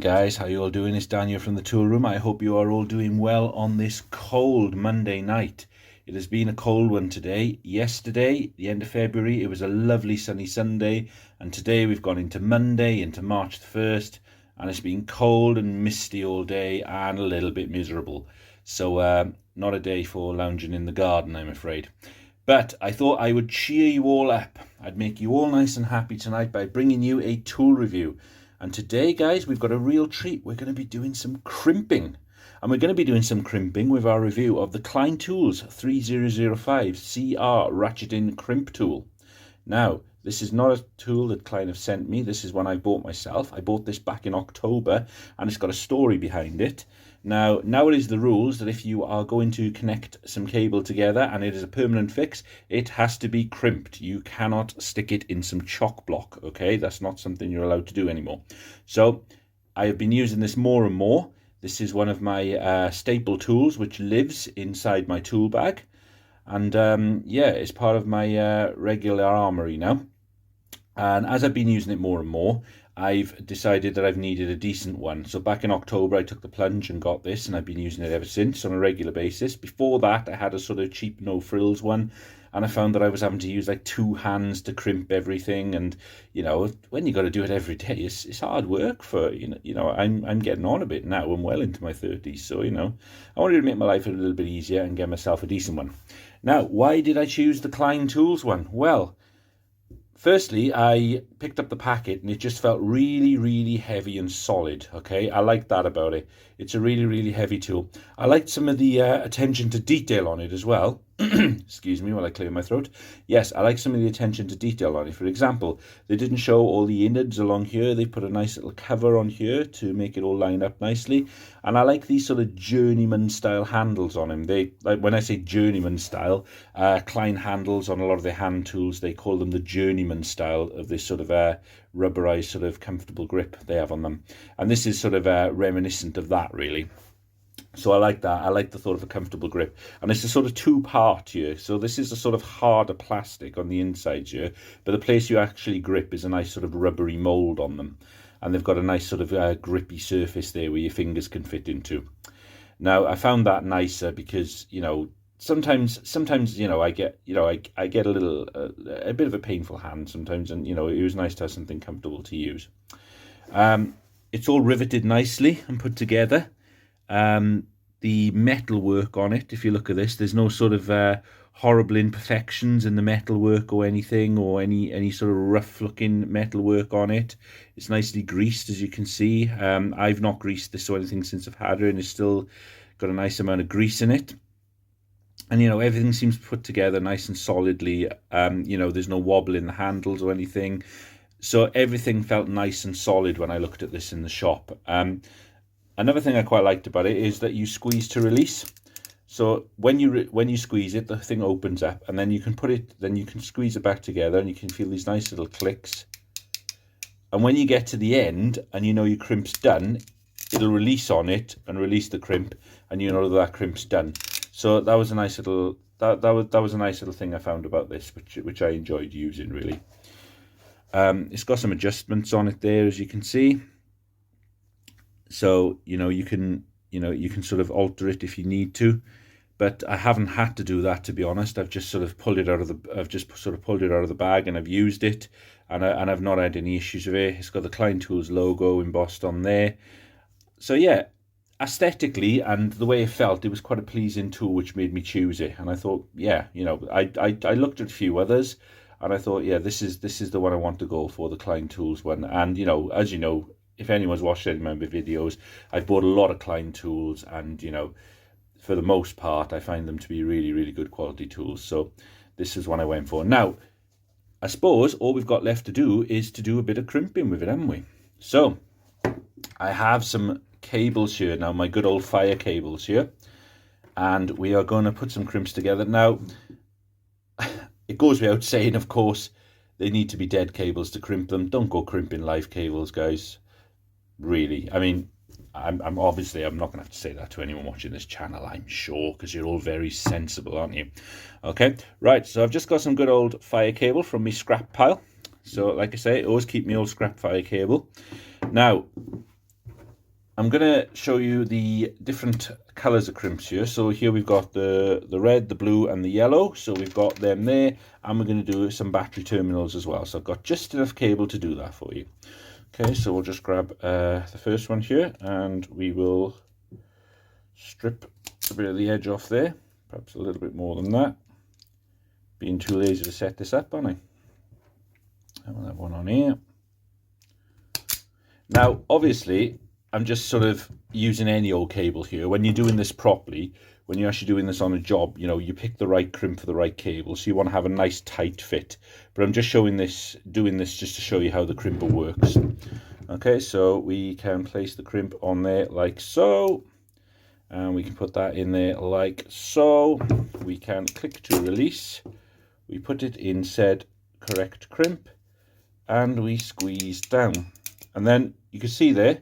guys, how you all doing? It's Daniel from the tool room. I hope you are all doing well on this cold Monday night. It has been a cold one today. Yesterday, the end of February, it was a lovely sunny Sunday, and today we've gone into Monday, into March the 1st, and it's been cold and misty all day and a little bit miserable. So not a day for lounging in the garden, I'm afraid. But I thought I would cheer you all up. I'd make you all nice and happy tonight by bringing you a tool review. And today, guys, we've got a real treat. We're going to be doing some crimping. And we're going to be doing some crimping with our review of the Klein Tools 3005 CR Ratcheting Crimp tool. Now, this is not a tool that Klein have sent me. This is one I bought myself. I bought this back in October, and it's got a story behind it. Now it is the rules that if you are going to connect some cable together and it is a permanent fix, it has to be crimped. You cannot stick it in some chock block, okay? That's not something you're allowed to do anymore. So I have been using this more and more. This is one of my staple tools which lives inside my tool bag. And yeah, it's part of my regular armory now. And as I've been using it more and more, I've decided that I've needed a decent one. So back in October, I took the plunge and got this, and I've been using it ever since on a regular basis. Before that, I had a sort of cheap no frills one, and I found that I was having to use like two hands to crimp everything. And you know, when you got to do it every day, it's hard work. For I'm getting on a bit now. I'm well into my 30s, so I wanted to make my life a little bit easier and get myself a decent one. Now, why did I choose the Klein Tools one? Well, firstly, I picked up the packet and it just felt really, really heavy and solid, okay? I like that about it. It's a really, really heavy tool. I liked some of the attention to detail on it as well. Excuse me while I clear my throat. Yes, I like some of the attention to detail on it. For example, they didn't show all the innards along here. They put a nice little cover on here to make it all line up nicely. And I like these sort of journeyman style handles on them. They, like when I say journeyman style, Klein handles on a lot of their hand tools, they call them the journeyman style of this sort of rubberized sort of comfortable grip they have on them. And this is sort of reminiscent of that, really. So I like that. I like the thought of a comfortable grip. And it's a sort of two-part here. So this is a sort of harder plastic on the inside here, but the place you actually grip is a nice sort of rubbery mold on them. And they've got a nice sort of grippy surface there where your fingers can fit into. Now, I found that nicer because, sometimes I get I get a bit of a painful hand sometimes, and it was nice to have something comfortable to use. It's all riveted nicely and put together. The metal work on it, if you look at this, there's no sort of horrible imperfections in the metal work or anything, or any sort of rough looking metal work on it. It's nicely greased, as you can see. I've not greased this or anything since I've had her, and it's still got a nice amount of grease in it. And everything seems put together nice and solidly. There's no wobble in the handles or anything, so everything felt nice and solid when I looked at this in the shop. Another thing I quite liked about it is that you squeeze to release. So when you squeeze it, the thing opens up, and then you can squeeze it back together, and you can feel these nice little clicks. And when you get to the end, and your crimp's done, it'll release on it and release the crimp, and that crimp's done. So that was a nice little that was a nice little thing I found about this, which I enjoyed using really. It's got some adjustments on it there, as you can see. So you can sort of alter it if you need to, but I haven't had to do that, to be honest. I've just sort of pulled it out of the bag, and I've used it, and I've not had any issues with it. It's got the Klein Tools logo embossed on there. So yeah, aesthetically and the way it felt, it was quite a pleasing tool, which made me choose it. And I thought, yeah, I looked at a few others, and I thought, yeah, this is the one I want to go for, the Klein Tools one. And as you know, if anyone's watched any of my videos, I've bought a lot of Klein tools, and for the most part I find them to be really, really good quality tools. So this is one I went for. Now I suppose all we've got left to do is to do a bit of crimping with it, haven't we? So I have some cables here now, my good old fire cables here, and we are going to put some crimps together. Now it goes without saying, of course, they need to be dead cables to crimp them. Don't go crimping live cables, guys. Really, I mean, I'm obviously, I'm not going to have to say that to anyone watching this channel, I'm sure, because you're all very sensible, aren't you? Okay, right, so I've just got some good old fire cable from my scrap pile. So like I say, always keep my old scrap fire cable. Now I'm going to show you the different colours of crimps here. So here we've got the red, the blue and the yellow. So we've got them there, and we're going to do some battery terminals as well. So I've got just enough cable to do that for you. Okay, so we'll just grab the first one here, and we will strip a bit of the edge off there, perhaps a little bit more than that. Being too lazy to set this up, aren't I? And we'll have one on here. Now, obviously, I'm just sort of using any old cable here. When you're doing this properly, when you're actually doing this on a job, you know, you pick the right crimp for the right cable. So you want to have a nice tight fit. But I'm just doing this just to show you how the crimper works. Okay, so we can place the crimp on there like so. And we can put that in there like so. We can click to release. We put it in said correct crimp. And we squeeze down. And then you can see there,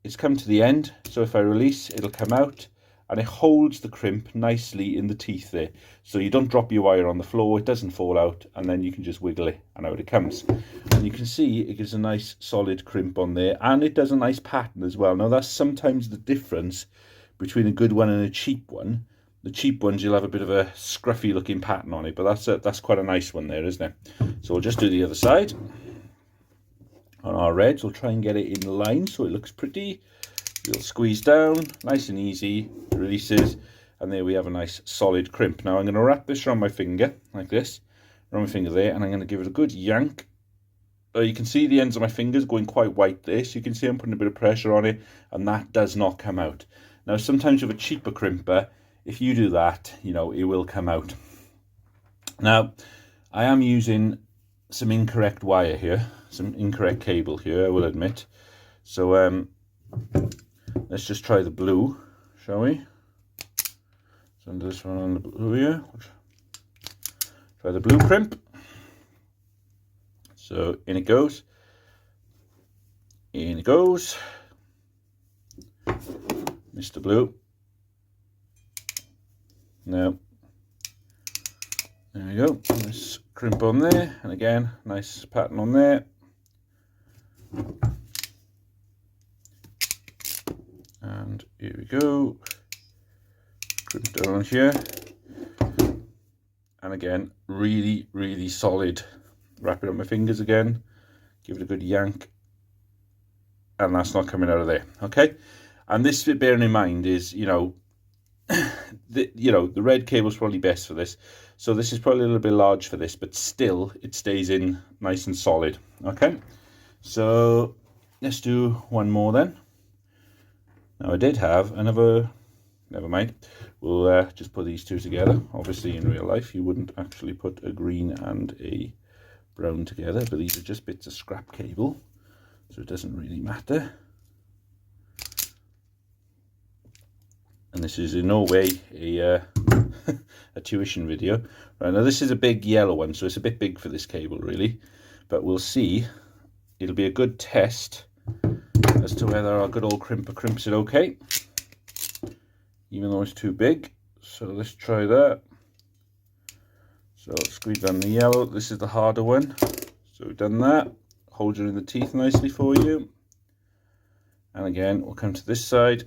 it's come to the end. So if I release, it'll come out. And it holds the crimp nicely in the teeth there. So you don't drop your wire on the floor, it doesn't fall out, and then you can just wiggle it, and out it comes. And you can see it gives a nice solid crimp on there, and it does a nice pattern as well. Now that's sometimes the difference between a good one and a cheap one. The cheap ones, you'll have a bit of a scruffy looking pattern on it, but that's quite a nice one there, isn't it? So we'll just do the other side. On our reds, we'll try and get it in line so it looks pretty. You'll squeeze down, nice and easy, releases, and there we have a nice solid crimp. Now I'm going to wrap this around my finger, like this, around my finger there, and I'm going to give it a good yank. You can see the ends of my fingers going quite white there, so you can see I'm putting a bit of pressure on it, and that does not come out. Now sometimes with a cheaper crimper, if you do that, you know, it will come out. Now, I am using some incorrect wire here, some incorrect cable here, I will admit. So, let's just try the blue, shall we? Send this one on the blue here. Try the blue crimp. So in it goes. In it goes. Mr. Blue. Now, there we go. Nice crimp on there, and again, nice pattern on there. And here we go, crimp down here, and again, really, really solid. Wrap it on my fingers again, give it a good yank, and that's not coming out of there, okay? And this, bearing in mind, is, you know, the red cable's probably best for this, so this is probably a little bit large for this, but still, it stays in nice and solid, okay? So, let's do one more then. Now I did have another, never mind, we'll just put these two together. Obviously in real life you wouldn't actually put a green and a brown together, but these are just bits of scrap cable, so it doesn't really matter. And this is in no way a, a tuition video. Right, now this is a big yellow one, so it's a bit big for this cable really, but we'll see. It'll be a good test as to whether our good old crimper crimps it okay, even though it's too big. So let's try that. So squeeze down the yellow. This is the harder one. So we've done that. Hold it in the teeth nicely for you. And again, we'll come to this side.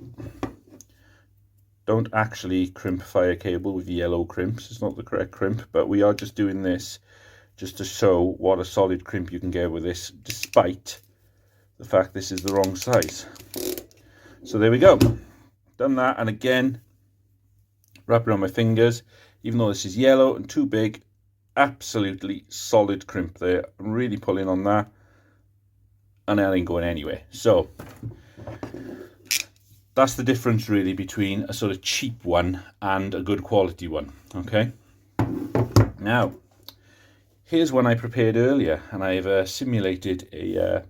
Don't actually crimp fire cable with yellow crimps. It's not the correct crimp, but we are just doing this just to show what a solid crimp you can get with this, despite the fact this is the wrong size. So there we go, done that, and again, wrap it on my fingers. Even though this is yellow and too big, absolutely solid crimp there. I'm really pulling on that, and that ain't going anywhere. So that's the difference really between a sort of cheap one and a good quality one, okay? Now, here's one I prepared earlier, and I've simulated a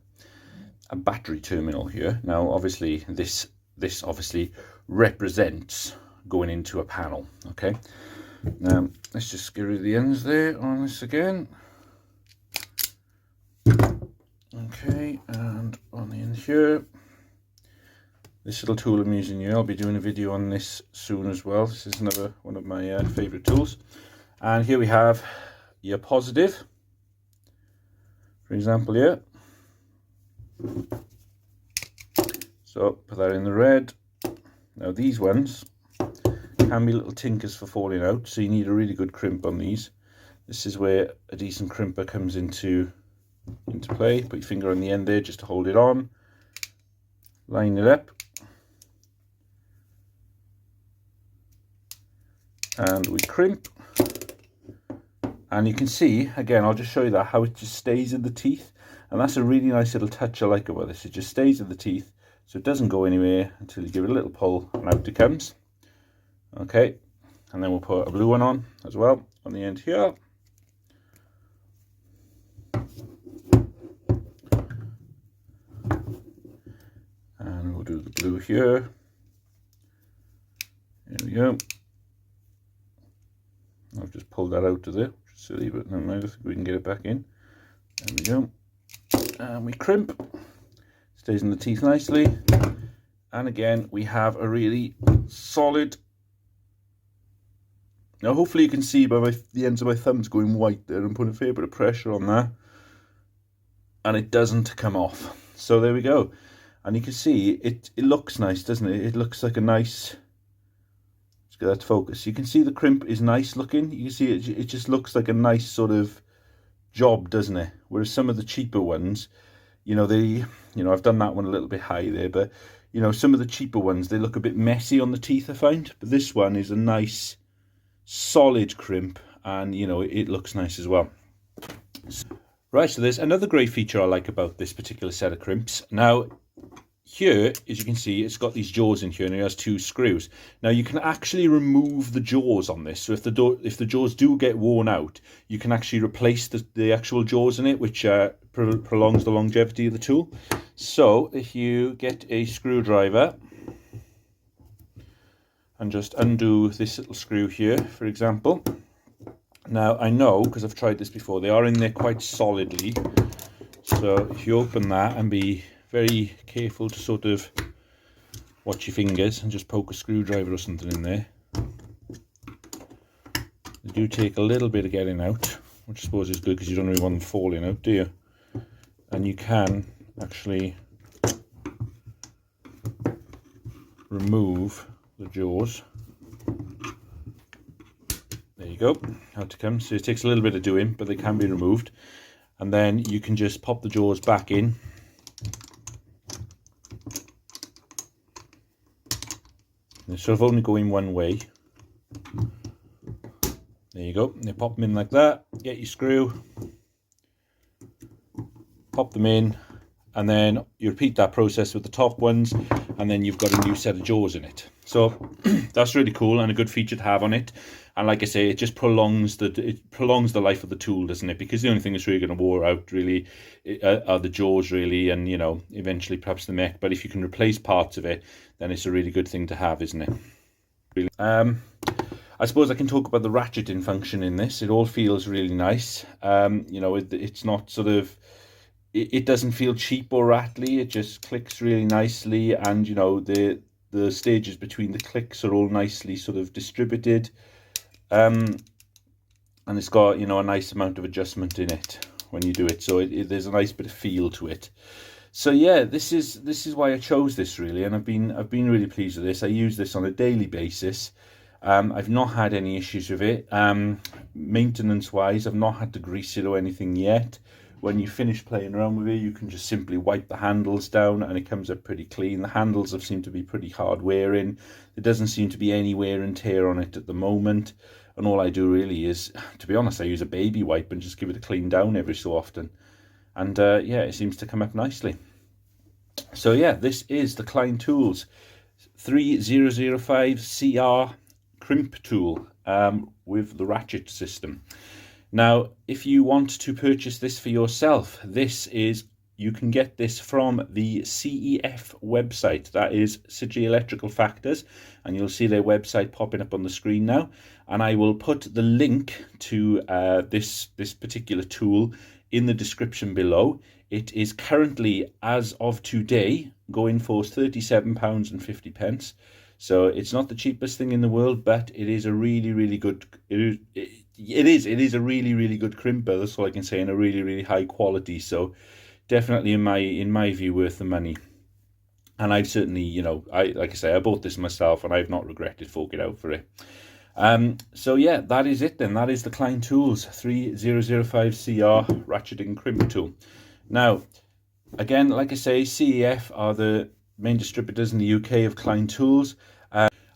battery terminal here. Now obviously this obviously represents going into a panel, okay? Now let's just get rid of the ends there on this again. Okay, and on the end here, this little tool I'm using here, I'll be doing a video on this soon as well. This is another one of my favorite tools. And here we have your positive, for example here. So put that in the red. Now these ones can be little tinkers for falling out, so you need a really good crimp on these. This is where a decent crimper comes into play. Put your finger on the end there just to hold it on. Line it up. And we crimp. And you can see, again, I'll just show you that, how it just stays in the teeth. And that's a really nice little touch I like about this. It just stays in the teeth, so it doesn't go anywhere until you give it a little pull and out it comes. Okay, and then we'll put a blue one on as well on the end here. And we'll do the blue here. There we go. I've just pulled that out of there. Silly, but never mind, I think we can get it back in. There we go. And we crimp. Stays in the teeth nicely. And again, we have a really solid. Now, hopefully you can see by the ends of my thumbs going white there. I'm putting a fair bit of pressure on that. And it doesn't come off. So there we go. And you can see it looks nice, doesn't it? It looks like a nice... Let's get that to focus. You can see the crimp is nice looking. You can see it just looks like a nice sort of job, doesn't it? Whereas some of the cheaper ones, I've done that one a little bit high there, but some of the cheaper ones, they look a bit messy on the teeth, I find. But this one is a nice solid crimp, and it looks nice as well. Right, so there's another great feature I like about this particular set of crimps. Now here, as you can see, it's got these jaws in here, and it has 2 screws. Now you can actually remove the jaws on this. So if the jaws do get worn out, you can actually replace the actual jaws in it, which prolongs the longevity of the tool. So if you get a screwdriver and just undo this little screw here, for example. Now I know, because I've tried this before, they are in there quite solidly. So if you open that and be very careful to sort of watch your fingers and just poke a screwdriver or something in there. They do take a little bit of getting out, which I suppose is good because you don't really want them falling out, do you? And you can actually remove the jaws. There you go, out it comes. So it takes a little bit of doing, but they can be removed. And then you can just pop the jaws back in. They're sort of only going one way. There you go. You pop them in like that. Get your screw. Pop them in. And then you repeat that process with the top ones. And then you've got a new set of jaws in it. So that's really cool and a good feature to have on it. And like I say, it just prolongs the life of the tool, doesn't it? Because the only thing that's really going to wear out really are the jaws, really, and eventually perhaps the mech. But if you can replace parts of it, then it's a really good thing to have, isn't it? Really. I suppose I can talk about the ratcheting function in this. It all feels really nice. It's not sort of, it doesn't feel cheap or rattly. It just clicks really nicely, and the stages between the clicks are all nicely sort of distributed. And it's got a nice amount of adjustment in it when you do it, so there's a nice bit of feel to it. So yeah, this is why I chose this, really, and I've been really pleased with this. I use this on a daily basis. I've not had any issues with it. Maintenance wise, I've not had to grease it or anything yet. When you finish playing around with it, you can just simply wipe the handles down and it comes up pretty clean. The handles have seemed to be pretty hard wearing. There doesn't seem to be any wear and tear on it at the moment. And all I do really is, to be honest, I use a baby wipe and just give it a clean down every so often. And yeah, it seems to come up nicely. So yeah, this is the Klein Tools 3005 CR crimp tool with the ratchet system. Now, if you want to purchase this for yourself, you can get this from the CEF website. That is City Electrical Factors, and you'll see their website popping up on the screen now. And I will put the link to this particular tool in the description below. It is currently, as of today, going for £37.50. So it's not the cheapest thing in the world, but it is a really, really good. It is a really, really good crimper. That's all I can say, and a really, really high quality. So definitely, in my view, worth the money. And I've certainly, you know, like I say, I bought this myself and I've not regretted forking out for it. So yeah, that is it then. That is the Klein Tools 3005CR Ratcheting Crimp tool. Now, again, like I say, CEF are the main distributors in the UK of Klein Tools.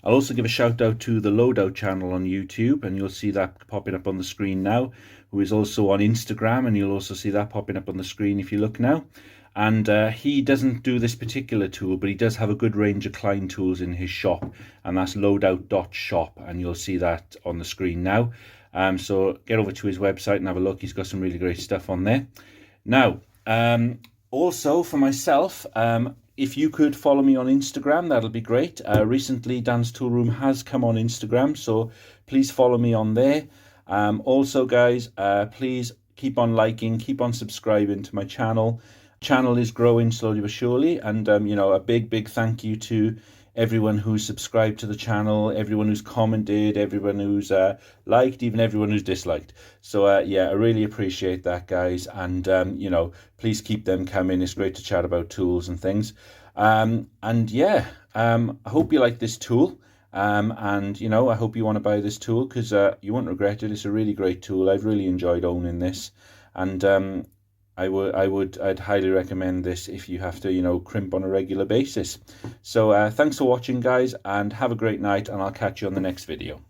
I'll also give a shout out to the Loadout channel on YouTube, and you'll see that popping up on the screen now, who is also on Instagram, and you'll also see that popping up on the screen if you look now. And he doesn't do this particular tool, but he does have a good range of Klein tools in his shop, and that's loadout.shop, and you'll see that on the screen now. So get over to his website and have a look. He's got some really great stuff on there. Now, also for myself, if you could follow me on Instagram, that'll be great. Recently, Dan's Tool Room has come on Instagram, so please follow me on there. Also, guys, please keep on liking, keep on subscribing to my channel. Channel is growing slowly but surely, and you know, a big thank you to everyone who's subscribed to the channel, everyone who's commented, everyone who's liked, even everyone who's disliked. So yeah, I really appreciate that, guys, and you know, please keep them coming. It's great to chat about tools and things. And yeah, I hope you like this tool, and you know, I hope you want to buy this tool, because you won't regret it. It's a really great tool. I've really enjoyed owning this, and I'd highly recommend this if you have to, you know, crimp on a regular basis. So thanks for watching, guys, and have a great night, and I'll catch you on the next video.